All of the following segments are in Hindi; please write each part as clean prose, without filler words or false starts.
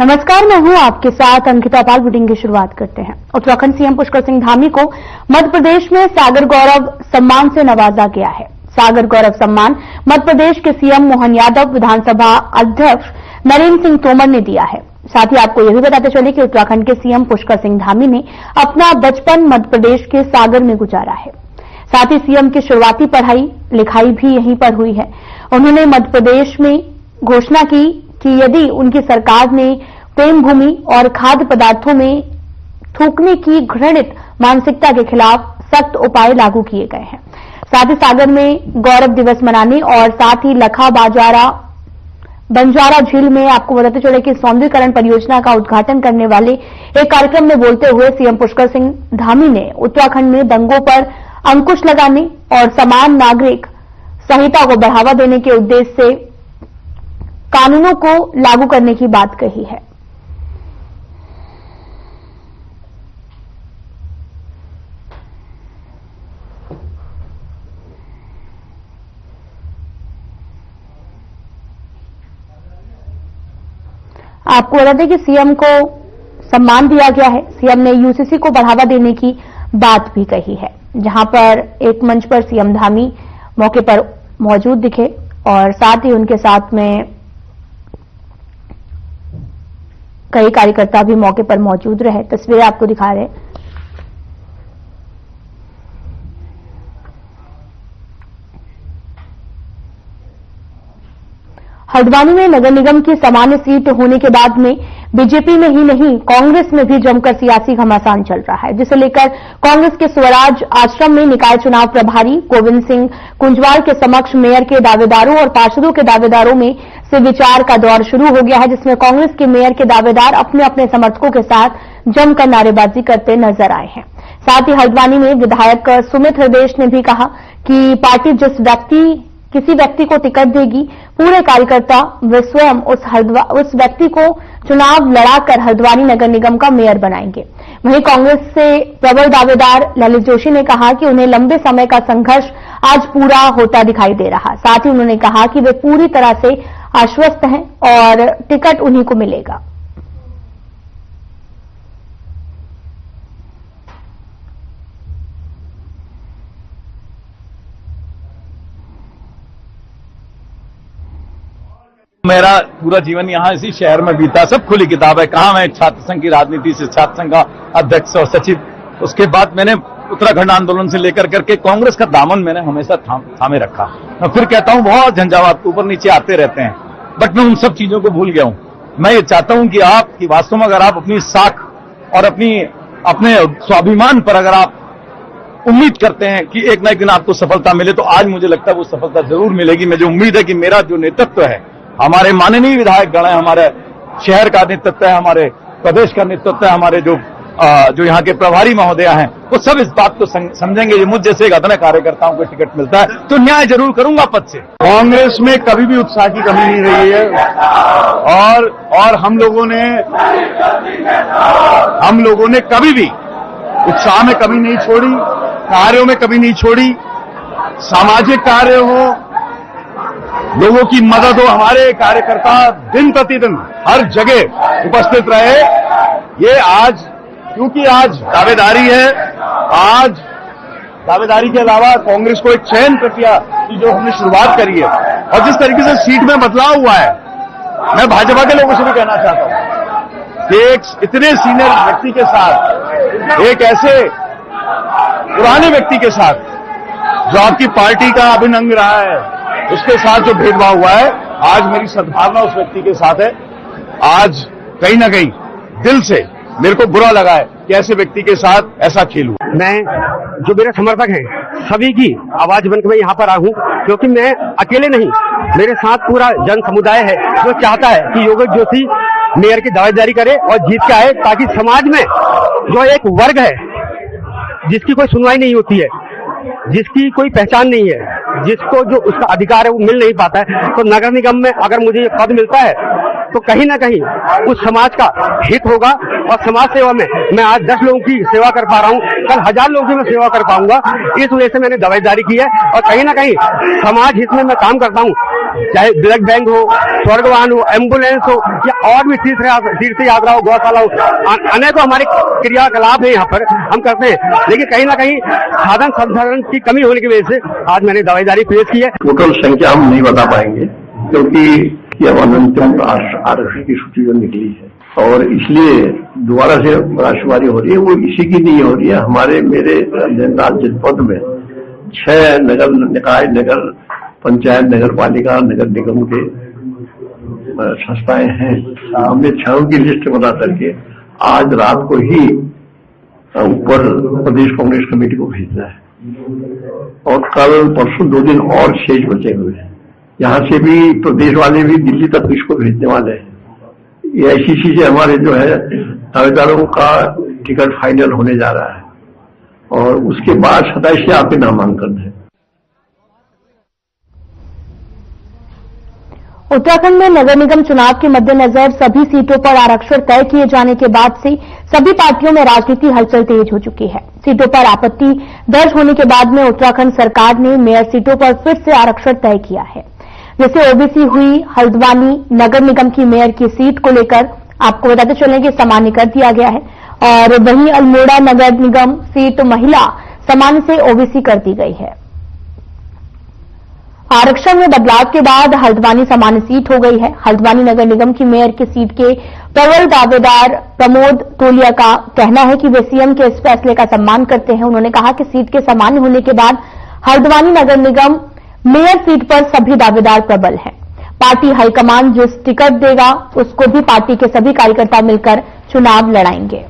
नमस्कार, मैं हूं आपके साथ अंकिता पाल। बुलेटिन की शुरुआत करते हैं। उत्तराखंड सीएम पुष्कर सिंह धामी को मध्य प्रदेश में सागर गौरव सम्मान से नवाजा गया है। सागर गौरव सम्मान मध्य प्रदेश के सीएम मोहन यादव, विधानसभा अध्यक्ष नरेंद्र सिंह तोमर ने दिया है। साथ ही आपको यह भी बताते चले कि उत्तराखंड के सीएम पुष्कर सिंह धामी ने अपना बचपन मध्य प्रदेश के सागर में गुजारा है। साथ ही सीएम की शुरुआती पढ़ाई लिखाई भी यहीं पर हुई है। उन्होंने मध्य प्रदेश में घोषणा की कि यदि उनकी सरकार ने प्रेम भूमि और खाद्य पदार्थों में थूकने की घृणित मानसिकता के खिलाफ सख्त उपाय लागू किए गए हैं। साथ ही सागर में गौरव दिवस मनाने और साथ ही लखा बंजारा झील में आपको बताते चले कि सौंदर्यीकरण परियोजना का उद्घाटन करने वाले एक कार्यक्रम में बोलते हुए सीएम पुष्कर सिंह धामी ने उत्तराखंड में दंगों पर अंकुश लगाने और समान नागरिक संहिता को बढ़ावा देने के उद्देश्य से कानूनों को लागू करने की बात कही है। आपको बता दें कि सीएम को सम्मान दिया गया है। सीएम ने यूसीसी को बढ़ावा देने की बात भी कही है, जहां पर एक मंच पर सीएम धामी मौके पर मौजूद दिखे और साथ ही उनके साथ में कई कार्यकर्ता भी मौके पर मौजूद रहे। तस्वीरें आपको दिखा रहे हैं। हल्द्वानी में नगर निगम की सामान्य सीट होने के बाद में बीजेपी में ही नहीं कांग्रेस में भी जमकर सियासी घमासान चल रहा है, जिसे लेकर कांग्रेस के स्वराज आश्रम में निकाय चुनाव प्रभारी गोविंद सिंह कुंजवाल के समक्ष मेयर के दावेदारों और पार्षदों के दावेदारों में से विचार का दौर शुरू हो गया है, जिसमें कांग्रेस के मेयर के दावेदार अपने अपने समर्थकों के साथ जमकर नारेबाजी करते नजर आए हैं। साथ ही हल्द्वानी में विधायक सुमित हृदयेश ने भी कहा कि पार्टी किसी व्यक्ति को टिकट देगी, पूरे कार्यकर्ता वे स्वयं उस व्यक्ति को चुनाव लड़ाकर हल्द्वानी नगर निगम का मेयर बनाएंगे। वहीं कांग्रेस से प्रबल दावेदार ललित जोशी ने कहा कि उन्हें लंबे समय का संघर्ष आज पूरा होता दिखाई दे रहा। साथ ही उन्होंने कहा कि वे पूरी तरह से आश्वस्त हैं और टिकट उन्हीं को मिलेगा। मेरा पूरा जीवन यहाँ इसी शहर में बीता, सब खुली किताब है। कहा मैं छात्र संघ की राजनीति से छात्र संघ का अध्यक्ष और सचिव, उसके बाद मैंने उत्तराखंड आंदोलन से लेकर करके कांग्रेस का दामन मैंने हमेशा थामे रखा। मैं फिर कहता हूँ बहुत झंझावात ऊपर नीचे आते रहते हैं, बट मैं उन सब चीजों को भूल गया हूँ। मैं ये चाहता हूँ कि वास्तव में अगर आप अपनी साख और अपने स्वाभिमान पर अगर आप उम्मीद करते हैं कि एक ना एक दिन आपको सफलता मिले, तो आज मुझे लगता है वो सफलता जरूर मिलेगी। मुझे उम्मीद है कि मेरा जो नेतृत्व है, हमारे माननीय विधायक गण है, हमारे शहर का नेतृत्व है, हमारे प्रदेश का नेतृत्व है, हमारे जो यहाँ के प्रभारी महोदय हैं, वो सब इस बात को समझेंगे। ये मुझ जैसे एक अदना कार्यकर्ताओं को टिकट मिलता है तो न्याय जरूर करूंगा पद से। कांग्रेस में कभी भी उत्साह की कमी नहीं रही है और हम लोगों ने कभी भी उत्साह में कमी नहीं छोड़ी, कार्यों में कमी नहीं छोड़ी। सामाजिक कार्य हो, लोगों की मदद हो, हमारे कार्यकर्ता दिन प्रतिदिन हर जगह उपस्थित रहे। ये आज क्योंकि आज दावेदारी है, आज दावेदारी के अलावा कांग्रेस को एक चयन प्रक्रिया की जो हमने शुरुआत करी है और जिस तरीके से सीट में बदलाव हुआ है, मैं भाजपा के लोगों से भी कहना चाहता हूं कि एक इतने सीनियर व्यक्ति के साथ, एक ऐसे पुराने व्यक्ति के साथ जो आपकी पार्टी का अभिन्न अंग रहा है, उसके साथ जो भेदभाव हुआ है, आज मेरी सद्भावना उस व्यक्ति के साथ है। आज कहीं ना कहीं दिल से मेरे को बुरा लगा है कि ऐसे व्यक्ति के साथ ऐसा खेल हुआ। मैं जो मेरे समर्थक हैं सभी की आवाज बनकर मैं यहाँ पर आया हूँ, क्योंकि मैं अकेले नहीं, मेरे साथ पूरा जन समुदाय है जो चाहता है कि योगेश जोशी मेयर की दावेदारी करे और जीत के आए, ताकि समाज में जो एक वर्ग है जिसकी कोई सुनवाई नहीं होती है, जिसकी कोई पहचान नहीं है, जिसको जो उसका अधिकार है वो मिल नहीं पाता है, तो नगर निगम में अगर मुझे ये पद मिलता है तो कहीं ना कहीं उस समाज का हित होगा। और समाज सेवा में मैं आज 10 लोगों की सेवा कर पा रहा हूँ, कल 1000 लोगों की मैं सेवा कर पाऊंगा। इस वजह से मैंने दावेदारी की है और कहीं ना कहीं समाज हित में मैं काम करता हूँ। चाहे ब्लड बैंक हो, स्वर्गवान हो, एम्बुलेंस हो या और भी तीर्थ यात्रा हो, गौशाला हो, अनेकों हमारे क्रियाकलाप है यहाँ पर हम करते हैं। लेकिन कहीं ना कहीं साधन संसाधन की कमी होने की वजह से आज मैंने दवाईदारी पेश की है। टोटल संख्या हम नहीं बता पाएंगे क्योंकि अब अनंतम आरक्षण की सूची जो निकली है और इसलिए दोबारा से राशुमारी हो रही है, वो इसी की नहीं हो रही है। हमारे मेरे जनपद में 6 नगर निकाय, नगर पंचायत, नगर पालिका, नगर निगम के संस्थाएं हैं। हमने 6 की लिस्ट बना करके आज रात को ही ऊपर प्रदेश कांग्रेस कमेटी को भेजना है और कल परसों 2 दिन और शेष बचे हुए हैं। यहाँ से भी प्रदेश वाले भी दिल्ली तक इसको भेजने वाले हैं। एआईसीसी से हमारे जो है दावेदारों का टिकट फाइनल होने जा रहा है और उसके बाद 27 से आपके नामांकन है। उत्तराखंड में नगर निगम चुनाव के मद्देनजर सभी सीटों पर आरक्षण तय किए जाने के बाद से सभी पार्टियों में राजनीति हलचल तेज हो चुकी है। सीटों पर आपत्ति दर्ज होने के बाद में उत्तराखंड सरकार ने मेयर सीटों पर फिर से आरक्षण तय किया है। जैसे ओबीसी हुई हल्द्वानी नगर निगम की मेयर की सीट को लेकर आपको बताते चलें कि सामान्य कर दिया गया है और वहीं अल्मोड़ा नगर निगम सीट महिला सामान्य से ओबीसी कर दी गई है। आरक्षण में बदलाव के बाद हल्द्वानी सामान्य सीट हो गई है। हल्द्वानी नगर निगम की मेयर की सीट के प्रबल दावेदार प्रमोद तोलिया का कहना है कि वे सीएम के इस फैसले का सम्मान करते हैं। उन्होंने कहा कि सीट के सामान्य होने के बाद हल्द्वानी नगर निगम मेयर सीट पर सभी दावेदार प्रबल हैं। पार्टी हाईकमान जिस टिकट देगा उसको भी पार्टी के सभी कार्यकर्ता मिलकर चुनाव लड़ाएंगे।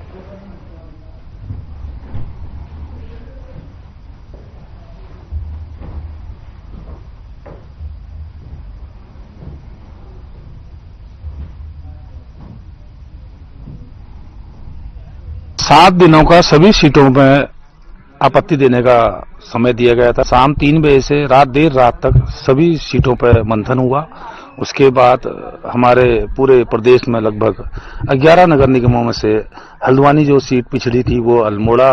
सात दिनों का सभी सीटों में आपत्ति देने का समय दिया गया था। शाम 3 बजे से देर रात तक सभी सीटों पर मंथन हुआ। उसके बाद हमारे पूरे प्रदेश में लगभग 11 नगर निगमों में से हल्द्वानी जो सीट पिछड़ी थी वो अल्मोड़ा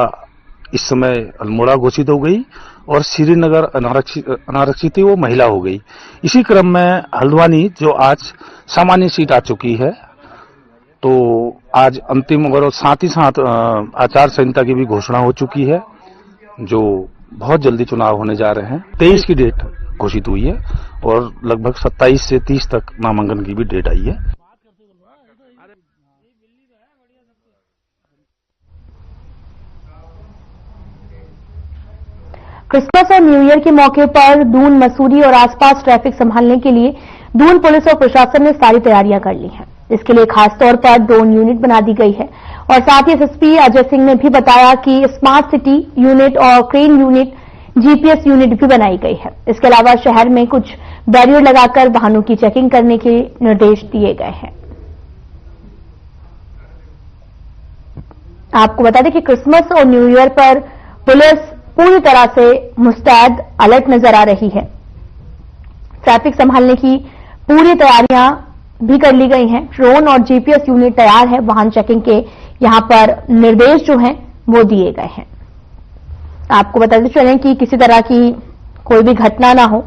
इस समय अल्मोड़ा घोषित हो गई और श्रीनगर अनारक्षित थी वो महिला हो गई। इसी क्रम में हल्द्वानी जो आज सामान्य सीट आ चुकी है तो आज अंतिम और साथ ही साथ आचार संहिता की भी घोषणा हो चुकी है जो बहुत जल्दी चुनाव होने जा रहे हैं। 23 की डेट घोषित हुई है और लगभग 27 से 30 तक नामांकन की भी डेट आई है। क्रिसमस और न्यू ईयर के मौके पर दून, मसूरी और आसपास ट्रैफिक संभालने के लिए दून पुलिस और प्रशासन ने सारी तैयारियां कर ली हैं। इसके लिए खासतौर पर ड्रोन यूनिट बना दी गई है और साथ ही एसएसपी अजय सिंह ने भी बताया कि स्मार्ट सिटी यूनिट और क्रेन यूनिट, जीपीएस यूनिट भी बनाई गई है। इसके अलावा शहर में कुछ बैरियर लगाकर वाहनों की चेकिंग करने के निर्देश दिए गए हैं। आपको बता दें कि क्रिसमस और न्यू ईयर पर पुलिस पूरी तरह से मुस्तैद, अलर्ट नजर आ रही है। ट्रैफिक संभालने की पूरी तैयारियां भी कर ली गई हैं। ड्रोन और जीपीएस यूनिट तैयार है। वाहन चेकिंग के यहां पर निर्देश जो हैं वो दिए गए हैं। आपको बताते चलें कि किसी तरह की कोई भी घटना ना हो,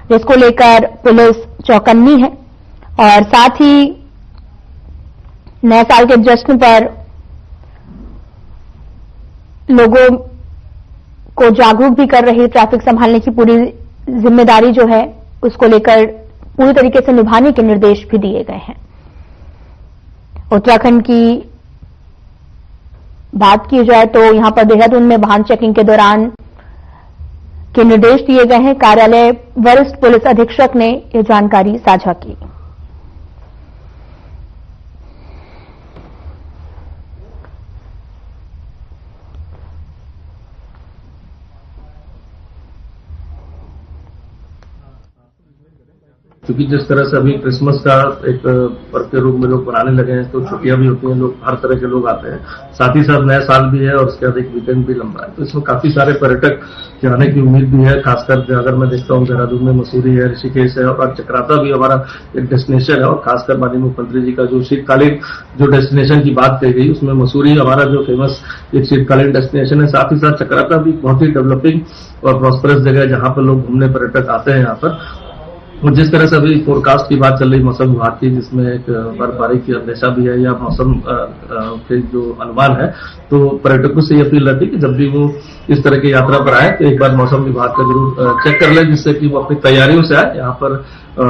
जिसको लेकर पुलिस चौकन्नी है और साथ ही नए साल के जश्न पर लोगों को जागरूक भी कर रही। ट्रैफिक संभालने की पूरी जिम्मेदारी जो है उसको लेकर पूरी तरीके से निभाने के निर्देश भी दिए गए हैं। उत्तराखंड की बात की जाए तो यहां पर देहरादून में वाहन चेकिंग के दौरान के निर्देश दिए गए हैं। कार्यालय वरिष्ठ पुलिस अधीक्षक ने यह जानकारी साझा की। क्योंकि जिस तरह से अभी क्रिसमस का एक पर्व के रूप में लोग मनाने लगे हैं तो छुट्टियां भी होती हैं, लोग हर तरह के लोग आते हैं, साथ ही साथ नया साल भी है और उसके बाद एक वीकेंड भी लंबा है, तो इसमें काफी सारे पर्यटक जाने की उम्मीद भी है। खासकर अगर मैं देखता हूँ देहरादून में मसूरी है, ऋषिकेश है और चक्राता भी हमारा एक डेस्टिनेशन है। और खासकर माननीय मुख्यमंत्री जी का जो शीतकालीन जो डेस्टिनेशन की बात कही गई उसमें मसूरी हमारा जो फेमस एक शीतकालीन डेस्टिनेशन है। साथ ही साथ चक्राता भी बहुत ही डेवलपिंग और प्रॉस्परस जगह है जहां पर लोग घूमने पर्यटक आते हैं यहाँ पर। और जिस तरह से अभी फोरकास्ट की बात चल रही मौसम विभाग की, जिसमें एक बर्फबारी की अंदेशा भी है या मौसम के जो अनुमान है, तो पर्यटकों से ये अपील रहती है कि जब भी वो इस तरह की यात्रा पर आए तो एक बार मौसम विभाग का जरूर चेक कर ले, जिससे कि वो अपनी तैयारियों से आए। यहाँ पर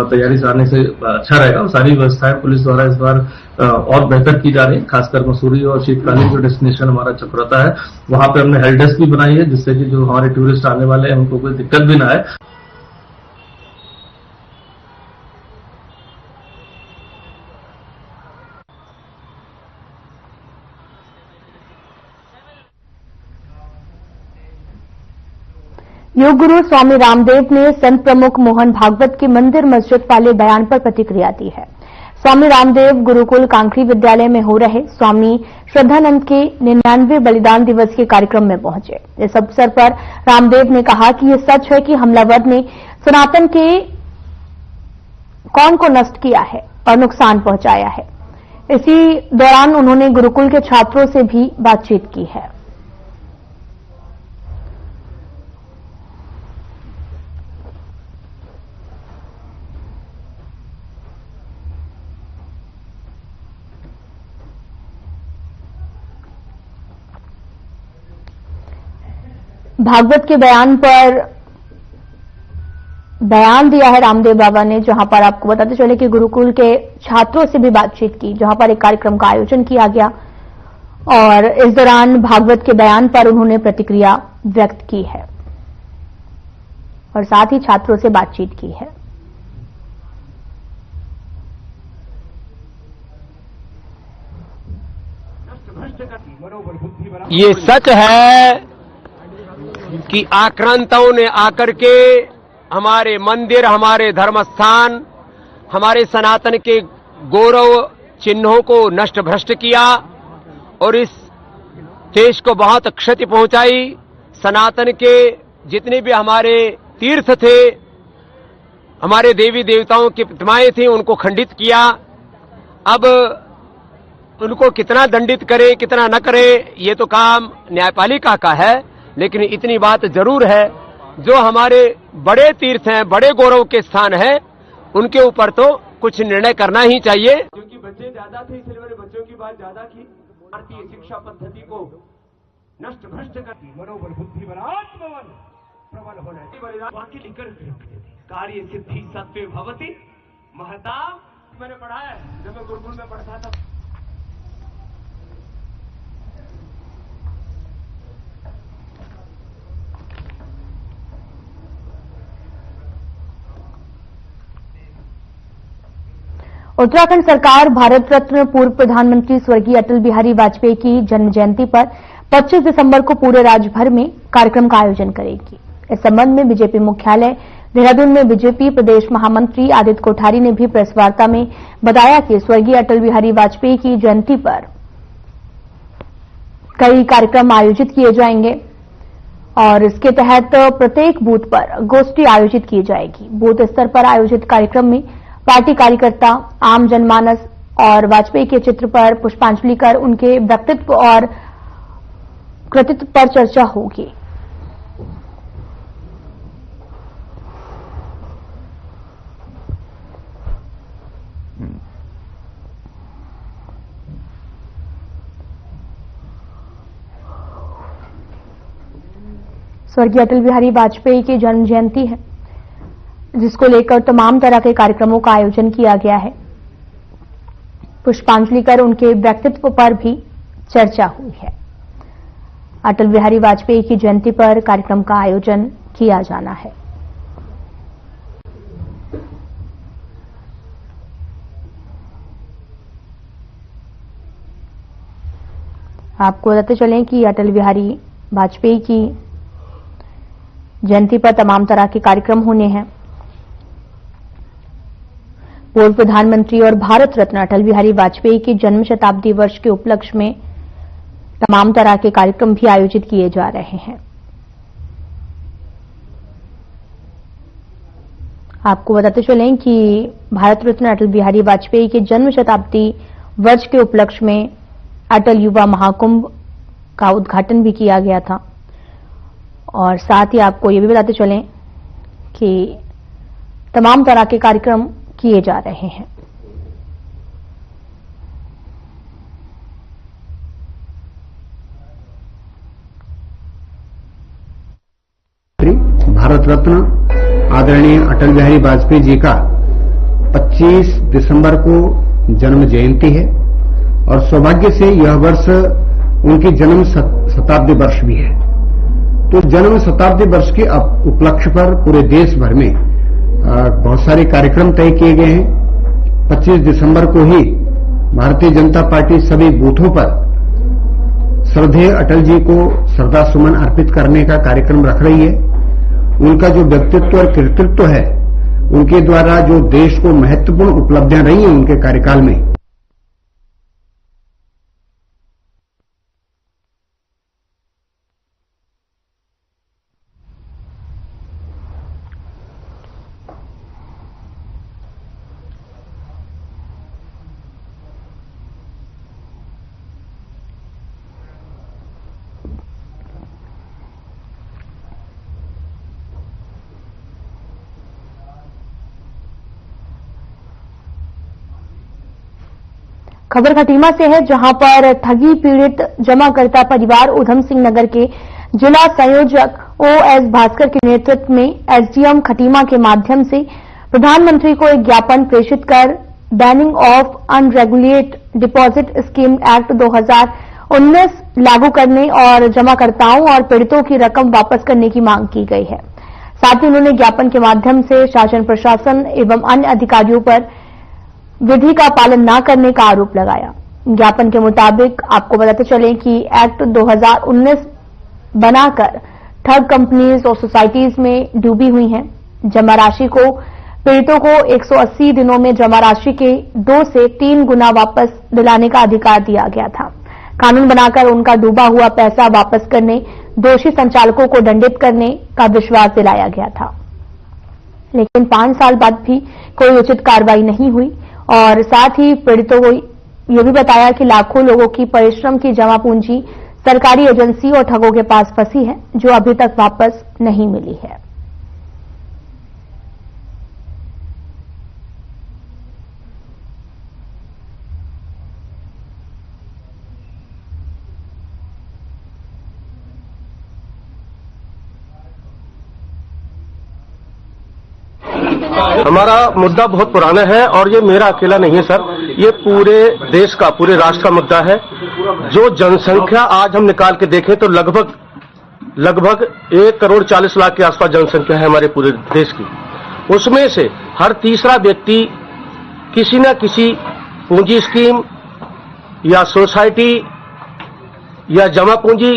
तैयारी से आने से अच्छा रहेगा। और सारी व्यवस्थाएं पुलिस द्वारा इस बार और बेहतर की जा रही है, खासकर मसूरी और शीतकालीन जो डेस्टिनेशन हमारा चक्रवाता है वहां पे हमने हेल्प डेस्क भी बनाई है, जिससे कि जो हमारे टूरिस्ट आने वाले हैं उनको कोई दिक्कत भी ना आए। योग गुरु स्वामी रामदेव ने संत प्रमुख मोहन भागवत के मंदिर मस्जिद वाले बयान पर प्रतिक्रिया दी है। स्वामी रामदेव गुरुकुल कांकरी विद्यालय में हो रहे स्वामी श्रद्धानंद के 99वें बलिदान दिवस के कार्यक्रम में पहुंचे। इस अवसर पर रामदेव ने कहा कि यह सच है कि हमलावर ने सनातन के कौम को नष्ट किया है और नुकसान पहुंचाया है। इसी दौरान उन्होंने गुरुकुल के छात्रों से भी बातचीत की है। भागवत के बयान पर बयान दिया है रामदेव बाबा ने, जहां पर आपको बताते चले कि गुरुकुल के छात्रों से भी बातचीत की, जहां पर एक कार्यक्रम का आयोजन किया गया और इस दौरान भागवत के बयान पर उन्होंने प्रतिक्रिया व्यक्त की है और साथ ही छात्रों से बातचीत की है। ये सच है कि आक्रांताओं ने आकर के हमारे मंदिर, हमारे धर्मस्थान, हमारे सनातन के गौरव चिन्हों को नष्ट भ्रष्ट किया और इस देश को बहुत क्षति पहुंचाई। सनातन के जितने भी हमारे तीर्थ थे, हमारे देवी देवताओं की प्रतिमाएं थी, उनको खंडित किया। अब उनको कितना दंडित करे कितना न करे ये तो काम न्यायपालिका का है, लेकिन इतनी बात जरूर है जो हमारे बड़े तीर्थ हैं, बड़े गौरव के स्थान हैं, उनके ऊपर तो कुछ निर्णय करना ही चाहिए। क्योंकि बच्चे ज्यादा थे इसलिए मैंने बच्चों की बात ज्यादा की। भारतीय शिक्षा पद्धति को नष्ट भ्रष्ट कर मनोबल बुद्धि बल आत्मबल प्रबल होना बाकी लिखकर कार्य सिद्धि सत्य भवति महता। मैंने पढ़ा है जब मैं गुरुकुल में पढ़ता था। उत्तराखंड सरकार भारत रत्न पूर्व प्रधानमंत्री स्वर्गीय अटल बिहारी वाजपेयी की जन्म जयंती पर 25 दिसंबर को पूरे राज्य भर में कार्यक्रम का आयोजन करेगी। इस संबंध में बीजेपी मुख्यालय देहरादून में बीजेपी प्रदेश महामंत्री आदित्य कोठारी ने भी प्रेस वार्ता में बताया कि स्वर्गीय अटल बिहारी वाजपेयी की जयंती पर कई कार्यक्रम आयोजित किए जाएंगे और इसके तहत प्रत्येक बूथ पर गोष्ठी आयोजित की जाएगी। बूथ स्तर पर आयोजित कार्यक्रम में पार्टी कार्यकर्ता, आम जनमानस और वाजपेयी के चित्र पर पुष्पांजलि कर उनके व्यक्तित्व और कृतित्व पर चर्चा होगी। स्वर्गीय अटल बिहारी वाजपेयी की जन्म जयंती है, जिसको लेकर तमाम तरह के कार्यक्रमों का आयोजन किया गया है। पुष्पांजलि कर उनके व्यक्तित्व पर भी चर्चा हुई है। अटल बिहारी वाजपेयी की जयंती पर कार्यक्रम का आयोजन किया जाना है। आपको बताते चलें कि अटल बिहारी वाजपेयी की जयंती पर तमाम तरह के कार्यक्रम होने हैं। पूर्व प्रधानमंत्री और भारत रत्न अटल बिहारी वाजपेयी की जन्म शताब्दी वर्ष के उपलक्ष्य में तमाम तरह के कार्यक्रम भी आयोजित किए जा रहे हैं। आपको बताते चलें कि भारत रत्न अटल बिहारी वाजपेयी के जन्म शताब्दी वर्ष के उपलक्ष्य में अटल युवा महाकुंभ का उद्घाटन भी किया गया था और साथ ही आपको ये भी बताते चलें कि तमाम तरह के कार्यक्रम किए जा रहे हैं। भारत रत्न आदरणीय अटल बिहारी वाजपेयी जी का 25 दिसंबर को जन्म जयंती है और सौभाग्य से यह वर्ष उनकी जन्म शताब्दी वर्ष भी है। तो जन्म शताब्दी वर्ष के उपलक्ष्य पर पूरे देश भर में बहुत सारे कार्यक्रम तय किए गए हैं। 25 दिसंबर को ही भारतीय जनता पार्टी सभी बूथों पर श्रद्धेय अटल जी को श्रद्धा सुमन अर्पित करने का कार्यक्रम रख रही है। उनका जो व्यक्तित्व और कृतित्व है, उनके द्वारा जो देश को महत्वपूर्ण उपलब्धियां रही हैं उनके कार्यकाल में, खबर खटीमा से है, जहां पर ठगी पीड़ित जमाकर्ता परिवार उधम सिंह नगर के जिला संयोजक ओएस भास्कर के नेतृत्व में एसडीएम खटीमा के माध्यम से प्रधानमंत्री को एक ज्ञापन प्रेषित कर banning of unregulated deposit scheme act 2019 लागू करने और जमाकर्ताओं और पीड़ितों की रकम वापस करने की मांग की गई है। साथ ही उन्होंने ज्ञापन के माध्यम से शासन प्रशासन एवं अन्य अधिकारियों पर विधि का पालन न करने का आरोप लगाया। ज्ञापन के मुताबिक आपको बताते चलें कि एक्ट 2019 बनाकर ठग कंपनीज और सोसाइटीज में डूबी हुई हैं। जमा राशि को पीड़ितों को 180 दिनों में जमा राशि के 2 से 3 गुना वापस दिलाने का अधिकार दिया गया था। कानून बनाकर उनका डूबा हुआ पैसा वापस करने, दोषी संचालकों को दंडित करने का विश्वास दिलाया गया था। लेकिन 5 साल बाद भी कोई उचित कार्रवाई नहीं हुई और साथ ही पीड़ितों को यह भी बताया कि लाखों लोगों की परिश्रम की जमा पूंजी सरकारी एजेंसी और ठगों के पास फंसी है, जो अभी तक वापस नहीं मिली है। हमारा मुद्दा बहुत पुराना है और ये मेरा अकेला नहीं है सर, ये पूरे देश का, पूरे राष्ट्र का मुद्दा है। जो जनसंख्या आज हम निकाल के देखें तो लगभग 1 करोड़ 40 लाख के आसपास जनसंख्या है हमारे पूरे देश की। उसमें से हर तीसरा व्यक्ति किसी न किसी पूंजी स्कीम या सोसाइटी या जमा पूंजी,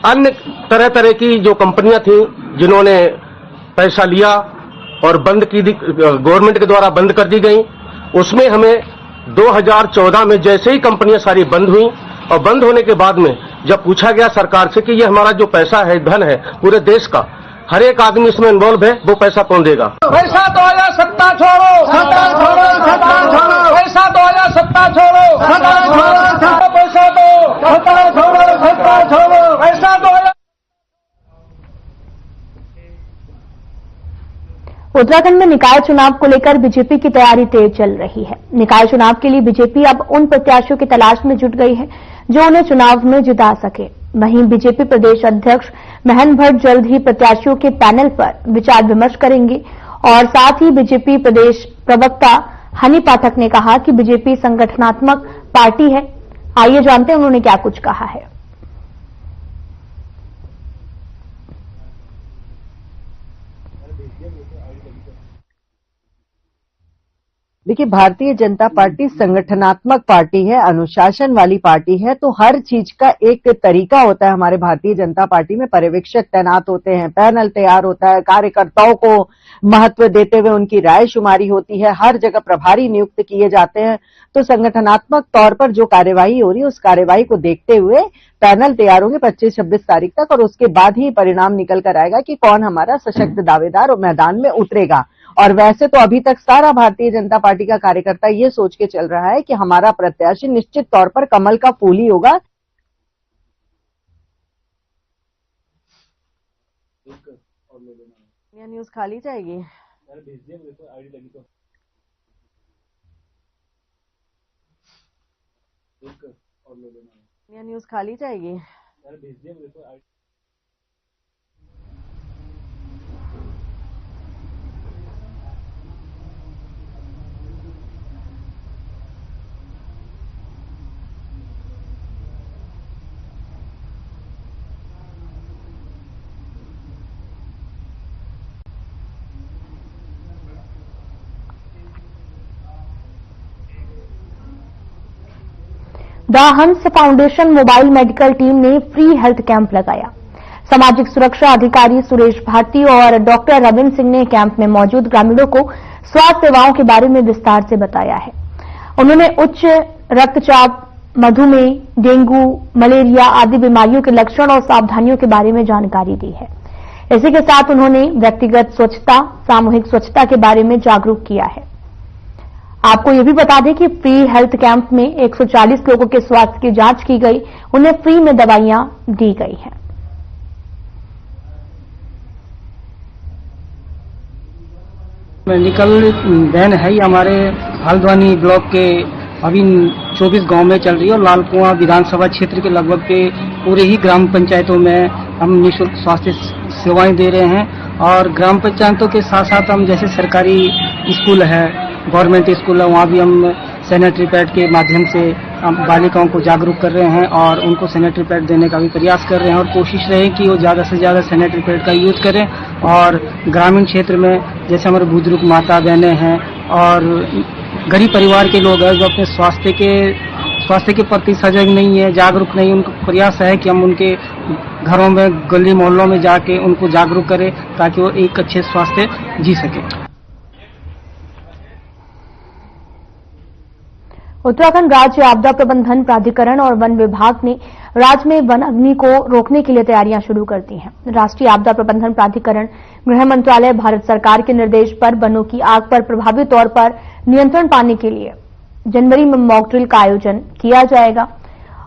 अन्य तरह तरह की जो कंपनियां थी जिन्होंने पैसा लिया और बंद की, गवर्नमेंट के द्वारा बंद कर दी गई। उसमें हमें 2014 में जैसे ही कंपनियां सारी बंद हुई और बंद होने के बाद में जब पूछा गया सरकार से कि ये हमारा जो पैसा है, धन है पूरे देश का, हर एक आदमी इसमें इन्वॉल्व है, वो पैसा कौन देगा? पैसा तो आया, सत्ता छोड़ो, सत्ता छोड़ो, सत्ता छोड़ो, पैसा तो आया, सत्ता छोड़ो, सत्ता छोड़ो, पैसा दो, सत्ता छोड़ो, सत्ता छोड़ो, पैसा तो आया। उत्तराखंड में निकाय चुनाव को लेकर बीजेपी की तैयारी तेज चल रही है। निकाय चुनाव के लिए बीजेपी अब उन प्रत्याशियों की तलाश में जुट गई है जो उन्हें चुनाव में जिता सके। वहीं बीजेपी प्रदेश अध्यक्ष महेंद्र भट्ट जल्द ही प्रत्याशियों के पैनल पर विचार विमर्श करेंगे और साथ ही बीजेपी प्रदेश प्रवक्ता हनी पाठक ने कहा कि बीजेपी संगठनात्मक पार्टी है। आइए जानते हैं उन्होंने क्या कुछ कहा है। देखिए, भारतीय जनता पार्टी संगठनात्मक पार्टी है, अनुशासन वाली पार्टी है, तो हर चीज का एक तरीका होता है। हमारे भारतीय जनता पार्टी में पर्यवेक्षक तैनात होते हैं, पैनल तैयार होता है, कार्यकर्ताओं को महत्व देते हुए उनकी राय शुमारी होती है, हर जगह प्रभारी नियुक्त किए जाते हैं। तो संगठनात्मक तौर पर जो कार्यवाही हो रही है, उस कार्यवाही को देखते हुए पैनल तैयार होंगे 25-26 तारीख तक और उसके बाद ही परिणाम निकल कर आएगा कि कौन हमारा सशक्त दावेदार और मैदान में उतरेगा। और वैसे तो अभी तक सारा भारतीय जनता पार्टी का कार्यकर्ता ये सोच के चल रहा है कि हमारा प्रत्याशी निश्चित तौर पर कमल का फूल ही होगा। न्यूज खाली जाएगी। न्यूज खाली जाएगी। द हंस फाउंडेशन मोबाइल मेडिकल टीम ने फ्री हेल्थ कैंप लगाया। सामाजिक सुरक्षा अधिकारी सुरेश भारती और डॉक्टर रविंद्र सिंह ने कैंप में मौजूद ग्रामीणों को स्वास्थ्य सेवाओं के बारे में विस्तार से बताया है। उन्होंने उच्च रक्तचाप, मधुमेह, डेंगू, मलेरिया आदि बीमारियों के लक्षण और सावधानियों के बारे में जानकारी दी है। इसी के साथ उन्होंने व्यक्तिगत स्वच्छता, सामूहिक स्वच्छता के बारे में जागरूक किया है। आपको ये भी बता दें कि फ्री हेल्थ कैंप में 140 लोगों के स्वास्थ्य की जांच की गई, उन्हें फ्री में दवाइयां दी गई हैं। मेडिकल वैन है ये हमारे हल्द्वानी ब्लॉक के अभी 24 गांव में चल रही है और लालकुआं विधानसभा क्षेत्र के लगभग के पूरे ही ग्राम पंचायतों में हम निःशुल्क स्वास्थ्य सेवाएं दे रहे हैं। और ग्राम पंचायतों के साथ साथ हम जैसे सरकारी स्कूल है, गवर्नमेंट स्कूल है, वहाँ भी हम सैनिटरी पैड के माध्यम से हम बालिकाओं को जागरूक कर रहे हैं और उनको सैनिटरी पैड देने का भी प्रयास कर रहे हैं और कोशिश रहे कि वो ज़्यादा से ज़्यादा सैनिटरी पैड का यूज करें। और ग्रामीण क्षेत्र में जैसे हमारे बुजुर्ग माता बहनें हैं और गरीब परिवार के लोग हैं जो अपने स्वास्थ्य के प्रति सजग नहीं है, जागरूक नहीं, उनको प्रयास है कि हम उनके घरों में, गली मोहल्लों में जाके उनको जागरूक करें ताकि वो एक अच्छे स्वास्थ्य जी सके। उत्तराखंड राज्य आपदा प्रबंधन प्राधिकरण और वन विभाग ने राज्य में वन अग्नि को रोकने के लिए तैयारियां शुरू कर दी हैं। राष्ट्रीय आपदा प्रबंधन प्राधिकरण, गृह मंत्रालय, भारत सरकार के निर्देश पर वनों की आग पर प्रभावी तौर पर नियंत्रण पाने के लिए जनवरी में मॉक ड्रिल का आयोजन किया जाएगा।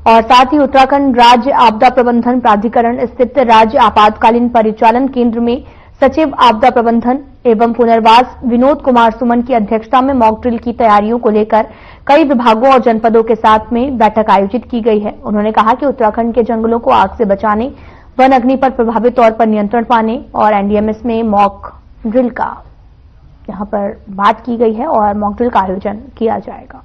और साथ ही उत्तराखंड राज्य आपदा प्रबंधन प्राधिकरण स्थित राज्य आपातकालीन परिचालन केंद्र में सचिव आपदा प्रबंधन एवं पुनर्वास विनोद कुमार सुमन की अध्यक्षता में मॉक ड्रिल की तैयारियों को लेकर कई विभागों और जनपदों के साथ में बैठक आयोजित की गई है। उन्होंने कहा कि उत्तराखंड के जंगलों को आग से बचाने, वन अग्नि पर प्रभावी तौर पर नियंत्रण पाने और एनडीएमएस में मॉक ड्रिल का यहां पर बात की गई है और मॉक ड्रिल का आयोजन किया जाएगा।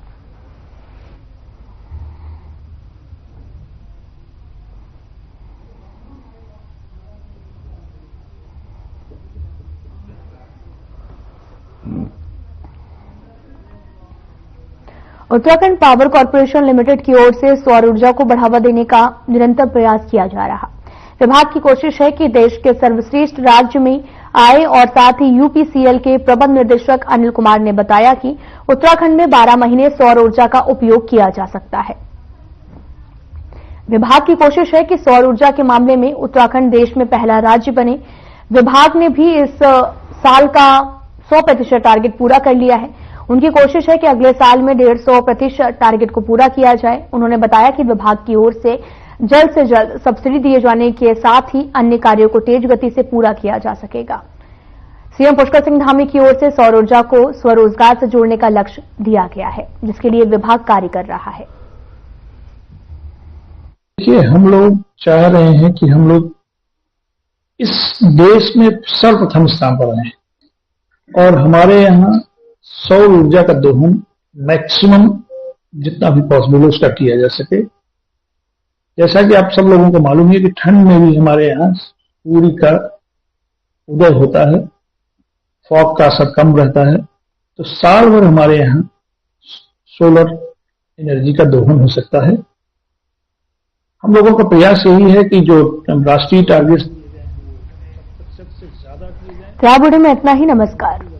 उत्तराखंड पावर कॉर्पोरेशन लिमिटेड की ओर से सौर ऊर्जा को बढ़ावा देने का निरंतर प्रयास किया जा रहा। विभाग की कोशिश है कि देश के सर्वश्रेष्ठ राज्य में आए और साथ ही यूपीसीएल के प्रबंध निदेशक अनिल कुमार ने बताया कि उत्तराखंड में 12 महीने सौर ऊर्जा का उपयोग किया जा सकता है। विभाग की कोशिश है कि सौर ऊर्जा के मामले में उत्तराखंड देश में पहला राज्य बने। विभाग ने भी इस साल का 100% टारगेट पूरा कर लिया है। उनकी कोशिश है कि अगले साल में 150% टारगेट को पूरा किया जाए। उन्होंने बताया कि विभाग की ओर से जल्द सब्सिडी दिए जाने के साथ ही अन्य कार्यों को तेज गति से पूरा किया जा सकेगा। सीएम पुष्कर सिंह धामी की ओर से सौर ऊर्जा को स्वरोजगार से जोड़ने का लक्ष्य दिया गया है, जिसके लिए विभाग कार्य कर रहा है। देखिए, हम लोग चाह रहे हैं कि हम लोग इस देश में सर्वप्रथम स्थान पर आए और हमारे यहाँ सौर ऊर्जा का दोहन मैक्सिमम जितना भी पॉसिबल है उसका किया जा सके। जैसा कि आप सब लोगों को मालूम है कि ठंड में भी हमारे यहाँ सूर्य का उदय होता है, फॉग का असर कम रहता है, तो साल भर हमारे यहाँ सोलर एनर्जी का दोहन हो सकता है। हम लोगों का प्रयास यही है कि जो राष्ट्रीय टारगेट वीडियो में इतना ही। नमस्कार।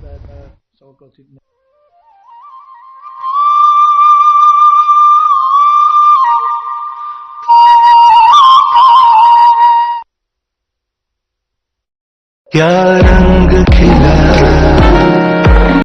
क्या रंग